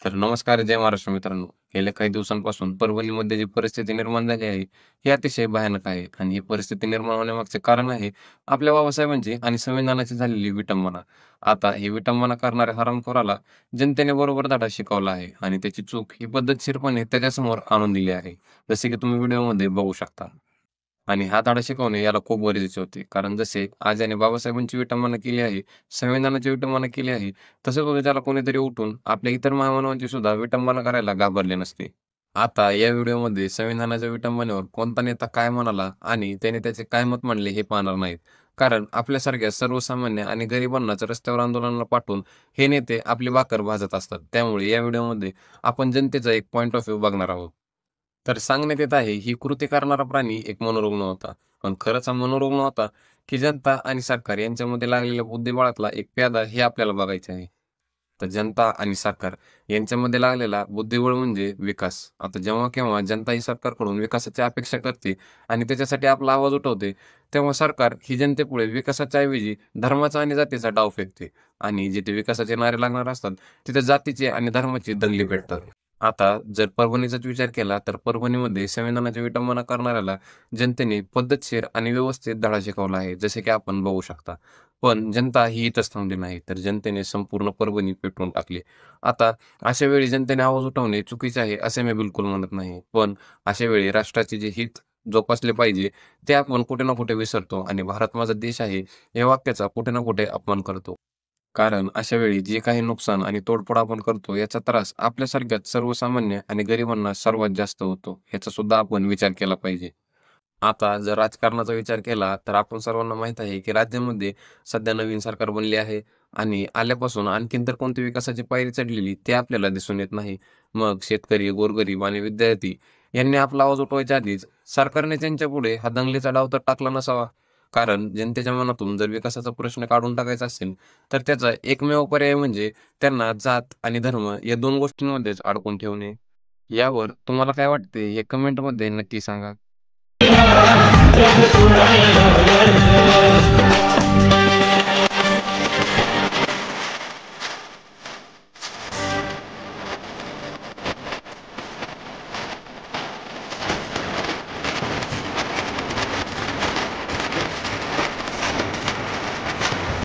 तर नमस्कार, जय महाराष्ट्र मित्रांनो. गेल्या काही दिवसांपासून परभणीमध्ये जी परिस्थिती निर्माण झाली आहे, ही अतिशय भयानक आहे आणि ही परिस्थिती निर्माण होण्यामागचे कारण आहे आपल्या बाबासाहेबांची आणि संविधानाची झालेली विटंबना. आता ही विटंबना करणाऱ्या हरामखोराला जनतेने बरोबर धडा शिकवला आहे आणि त्याची चूक ही पद्धतशीरपणे त्याच्यासमोर आणून दिली आहे. जसे की तुम्ही व्हिडिओमध्ये बघू शकता. आणि हा धडा शिकवणे याला खूप गरजेचे होते. कारण जसे आज याने बाबासाहेबांची विटंबना केली आहे, संविधानाची विटंबना केली आहे, तसंच उद्या त्याला कोणीतरी उठून आपल्या इतर महामानवांची सुद्धा विटंबना करायला घाबरले नसते. आता या व्हिडिओमध्ये संविधानाच्या विटंबनेवर कोणता नेता काय म्हणाला आणि त्याने त्याचे काय मत मांडले हे पाहणार नाहीत. कारण आपल्यासारख्या सर्वसामान्य आणि गरिबांनाच रस्त्यावर आंदोलनाला पाठवून हे नेते आपली भाकर भाजत असतात. त्यामुळे या व्हिडिओमध्ये आपण जनतेचा एक पॉइंट ऑफ व्ह्यू बघणार आहोत. तर सांगण्यात येत आहे, ही कृती करणारा प्राणी एक मनोरुग्ण होता. पण खरंच हा मनोरुग्ण होता, की जनता आणि सरकार यांच्यामध्ये लागलेल्या बुद्धिबळातला एक प्यादा हे आपल्याला बघायचे आहे. तर जनता आणि सरकार यांच्यामध्ये लागलेला बुद्धिबळ म्हणजे विकास. आता जेव्हा-केव्हा जनता ही सरकारकडून विकासाची अपेक्षा करते आणि त्याच्यासाठी आपला आवाज उठवते, तेव्हा सरकार ही जनतेपुढे विकासाच्या ऐवजी धर्माचा आणि जातीचा डाव फेकते आणि जिथे विकासाचे नारे लागणार असतात, तिथे जातीचे आणि धर्माची दंगली पेटतात. आता जर परभणीचाच विचार केला, तर परभणीमध्ये संविधानाची विटंबना करणाऱ्याला जनतेने पद्धतशीर आणि व्यवस्थित धडा शिकवला आहे, जसे की आपण बघू शकता. पण जनता ही इथंच थांबली नाही, तर जनतेने संपूर्ण परभणी पेटवून टाकली. आता अशा वेळी जनतेने आवाज उठवणे चुकीचे आहे, असे मी बिलकुल म्हणत नाही. पण अशा वेळी राष्ट्राचे जे हित जोपासले पाहिजे, ते आपण कुठे ना कुठे विसरतो आणि भारत माझा देश आहे, या वाक्याचा कुठे ना कुठे अपमान करतो. कारण अशा वेळी जे काही नुकसान आणि तोडफोड आपण करतो याचा त्रास आपल्यासारख्याच सर्वसामान्य आणि गरिबांना सर्वात जास्त होतो. याचा सुद्धा आपण विचार केला पाहिजे. आता जर राजकारणाचा विचार केला तर आपण सर्वांना माहीत आहे की राज्यामध्ये सध्या नवीन सरकार बनले आहे आणि आल्यापासून आणखीन तर कोणती विकासाची पायरी चढलेली ते आपल्याला दिसून येत नाही. मग शेतकरी, गोरगरीब आणि विद्यार्थी यांनी आपला आवाज उठवायच्या आधीच सरकारने त्यांच्यापुढे हा दंगलीचा डाव तर टाकला नसावा. कारण जनतेच्या मनातून जर विकासाचा प्रश्न काढून टाकायचा असेल, तर त्याचा एकमेव पर्याय म्हणजे त्यांना जात आणि धर्म या 2 गोष्टींमध्येच अडकून ठेवणे. यावर तुम्हाला काय वाटते हे कमेंटमध्ये नक्की सांगा.